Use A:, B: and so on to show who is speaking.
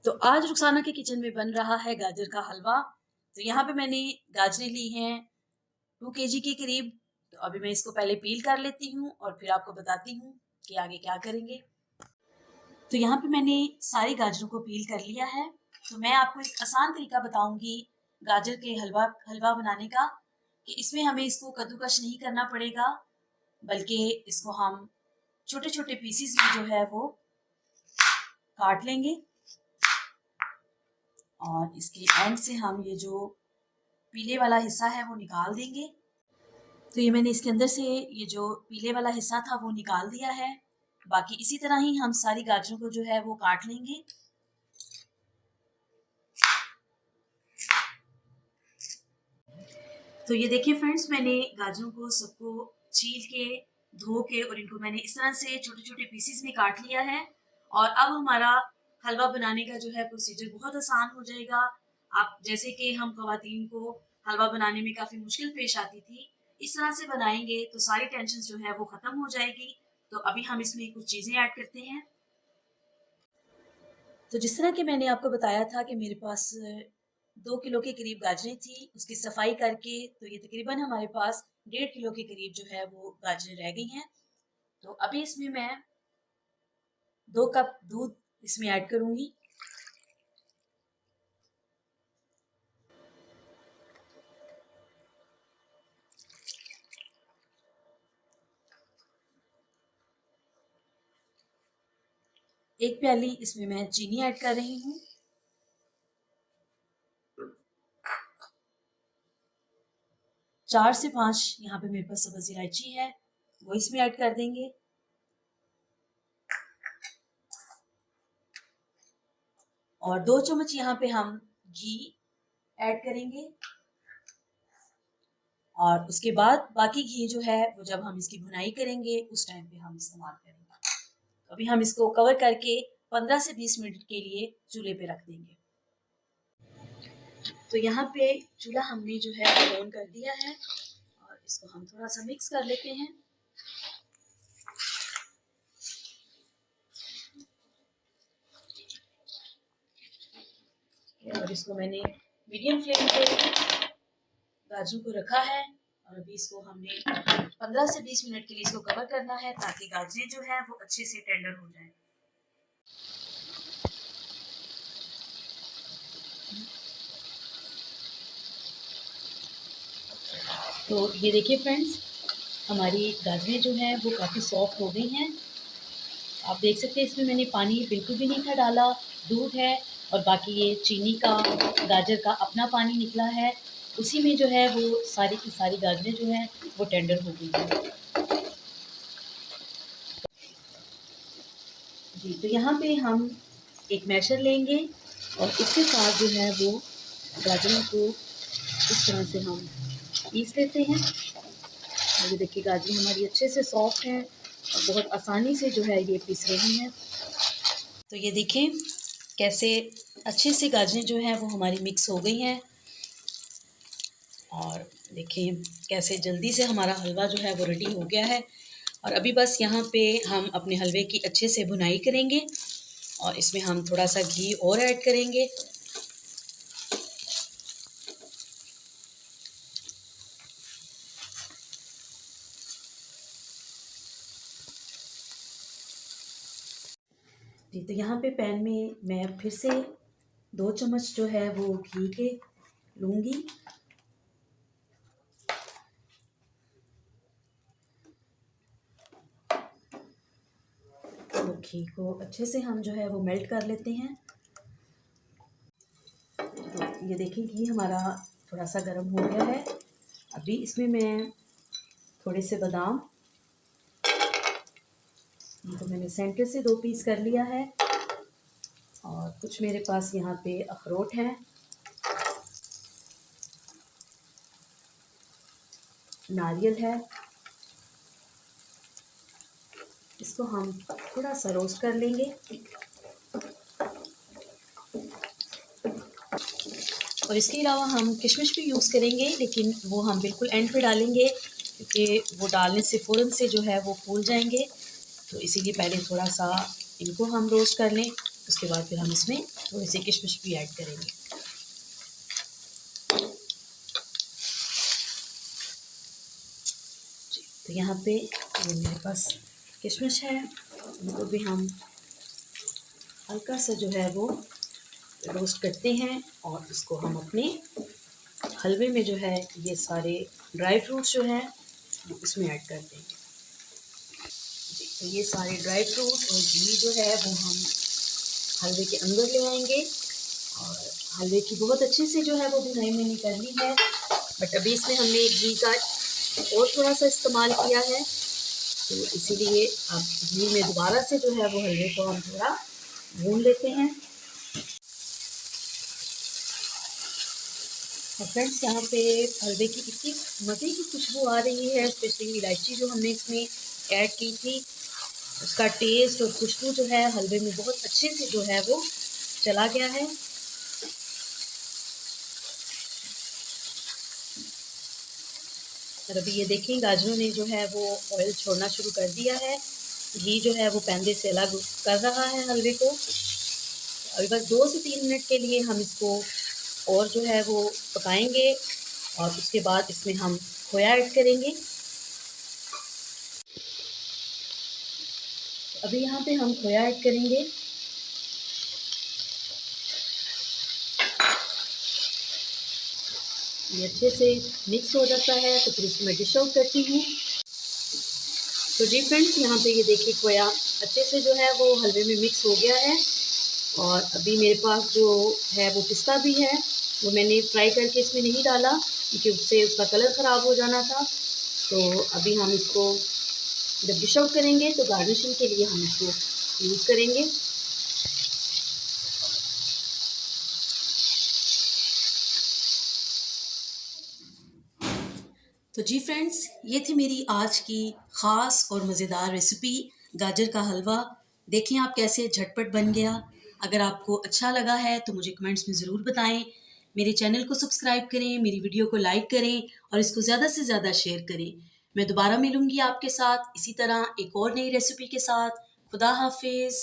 A: तो आज रुखसाना के किचन में बन रहा है गाजर का हलवा। तो यहाँ पे मैंने गाजरें ली हैं 2 केजी के करीब। तो अभी मैं इसको पहले पील कर लेती हूँ और फिर आपको बताती हूँ कि आगे क्या करेंगे। तो यहाँ पे मैंने सारी गाजरों को पील कर लिया है। तो मैं आपको एक आसान तरीका बताऊंगी गाजर के हलवा बनाने का, कि इसमें हमें इसको कद्दूकस नहीं करना पड़ेगा, बल्कि इसको हम छोटे छोटे पीसीस में जो है वो काट लेंगे और इसके एंड से हम ये जो पीले वाला हिस्सा है वो निकाल देंगे। तो ये मैंने इसके अंदर से ये जो पीले वाला हिस्सा था वो निकाल दिया है। बाकी इसी तरह ही हम सारी गाजरों को जो है वो काट लेंगे। तो ये देखिए फ्रेंड्स, मैंने गाजरों को सबको छील के धो के और इनको मैंने इस तरह से छोटे छोटे पीसेस में काट लिया है। और अब हमारा हलवा बनाने का जो है प्रोसीजर बहुत आसान हो जाएगा। आप जैसे कि हम खवातीन को हलवा बनाने में काफ़ी मुश्किल पेश आती थी, इस तरह से बनाएंगे तो सारी टेंशन जो है वो ख़त्म हो जाएगी। तो अभी हम इसमें कुछ चीज़ें ऐड करते हैं। तो जिस तरह कि मैंने आपको बताया था कि मेरे पास 2 किलो के करीब गाजरें थी, उसकी सफाई करके तो ये तकरीबन हमारे पास 1.5 किलो के करीब जो है वो गाजरें रह गई हैं। तो अभी इसमें मैं 2 कप दूध इसमें ऐड करूंगी। एक प्याली इसमें मैं चीनी ऐड कर रही हूँ। 4 से 5 यहाँ पे मेरे पास सब्ज़ इलायची है, वो इसमें ऐड कर देंगे। और 2 चम्मच यहाँ पे हम घी ऐड करेंगे। और उसके बाद बाकी घी जो है वो जब हम इसकी भुनाई करेंगे उस टाइम पे हम इस्तेमाल करेंगे। तो अभी हम इसको कवर करके 15 से 20 मिनट के लिए चूल्हे पे रख देंगे। तो यहाँ पे चूल्हा हमने जो है वो ऑन कर दिया है और इसको हम थोड़ा सा मिक्स कर लेते हैं। और इसको मैंने मीडियम फ्लेम पे गाजरों को रखा है और अभी इसको हमने 15 से 20 मिनट के लिए इसको कवर करना है, ताकि गाजरें जो है वो अच्छे से टेंडर हो जाएं। तो ये देखिए फ्रेंड्स, हमारी गाजरें जो हैं वो काफ़ी सॉफ्ट हो गई हैं। आप देख सकते हैं इसमें मैंने पानी बिल्कुल भी नहीं था डाला, दूध है और बाकी ये चीनी का, गाजर का अपना पानी निकला है। उसी में जो है वो सारी की सारी गाजरें जो हैं वो टेंडर हो गई हैं। जी, तो यहाँ पे हम एक मैशर लेंगे और इसके साथ जो है वो गाजरों को इस तरह से हम पीस लेते हैं। और ये देखिए गाजरें हमारी अच्छे से सॉफ्ट हैं और बहुत आसानी से जो है ये पीस रही हैं। तो ये देखिए कैसे अच्छे से गाजरें जो हैं वो हमारी मिक्स हो गई हैं। और देखिए कैसे जल्दी से हमारा हलवा जो है वो रेडी हो गया है। और अभी बस यहाँ पे हम अपने हलवे की अच्छे से भुनाई करेंगे और इसमें हम थोड़ा सा घी और ऐड करेंगे। जी, तो यहाँ पे पैन में मैं फिर से 2 चम्मच जो है वो घी के लूँगी। तो घी को अच्छे से हम जो है वो मेल्ट कर लेते हैं। तो ये देखिए घी हमारा थोड़ा सा गर्म हो गया है। अभी इसमें मैं थोड़े से बादाम, तो मैंने सेंटर से 2 पीस कर लिया है और कुछ मेरे पास यहाँ पे अखरोट हैं, नारियल है। इसको हम थोड़ा सा रोस्ट कर लेंगे और इसके अलावा हम किशमिश भी यूज़ करेंगे, लेकिन वो हम बिल्कुल एंड पे डालेंगे क्योंकि वो डालने से फ़ौरन से जो है वो फूल जाएंगे। तो इसीलिए पहले थोड़ा सा इनको हम रोस्ट कर लें। उसके बाद फिर हम इसमें थोड़ी सी किशमिश भी ऐड करेंगे। तो यहाँ पे ये मेरे पास किशमिश है, उनको भी हम हल्का सा जो है वो रोस्ट करते हैं और इसको हम अपने हलवे में जो है ये सारे ड्राई फ्रूट्स जो हैं वो इसमें ऐड कर देंगे। तो ये सारे ड्राई फ्रूट और घी जो है वो हम हलवे के अंदर ले आएंगे और हलवे की बहुत अच्छे से जो है वो भुनाई मैंने कर ली है। बट अभी इसमें हमने घी का और थोड़ा सा इस्तेमाल किया है, तो इसीलिए अब घी में दोबारा से जो है वो हलवे को हम थोड़ा भून लेते हैं। और फ्रेंड्स यहाँ पे हलवे की इतनी मज़े की खुशबू आ रही है, स्पेशली इलायची जो हमने इसमें ऐड की थी, उसका टेस्ट और खुशबू जो है हलवे में बहुत अच्छे से जो है वो चला गया है। और अभी ये देखें गाजरों ने जो है वो ऑयल छोड़ना शुरू कर दिया है, घी जो है वो पैंदे से अलग कर रहा है हलवे को। अभी बस 2 से 3 मिनट के लिए हम इसको और जो है वो पकाएंगे और उसके बाद इसमें हम खोया ऐड करेंगे। अभी यहाँ पे हम खोया ऐड करेंगे। ये अच्छे से मिक्स हो जाता है तो फिर इसको मैं डिश आउट करती हूँ। तो जी फ्रेंड्स, यहाँ पे ये देखिए खोया अच्छे से जो है वो हलवे में मिक्स हो गया है। और अभी मेरे पास जो है वो पिस्ता भी है, वो मैंने फ्राई करके इसमें नहीं डाला क्योंकि उससे उसका कलर ख़राब हो जाना था। तो अभी हम इसको जब डिश आउट करेंगे तो गार्निशिंग के लिए हम इसको यूज़ करेंगे। तो जी फ्रेंड्स, ये थी मेरी आज की ख़ास और मज़ेदार रेसिपी गाजर का हलवा। देखें आप कैसे झटपट बन गया। अगर आपको अच्छा लगा है तो मुझे कमेंट्स में ज़रूर बताएं। मेरे चैनल को सब्सक्राइब करें, मेरी वीडियो को लाइक करें और इसको ज़्यादा से ज़्यादा शेयर करें। मैं दोबारा मिलूँगी आपके साथ इसी तरह एक और नई रेसिपी के साथ। खुदा हाफिज़।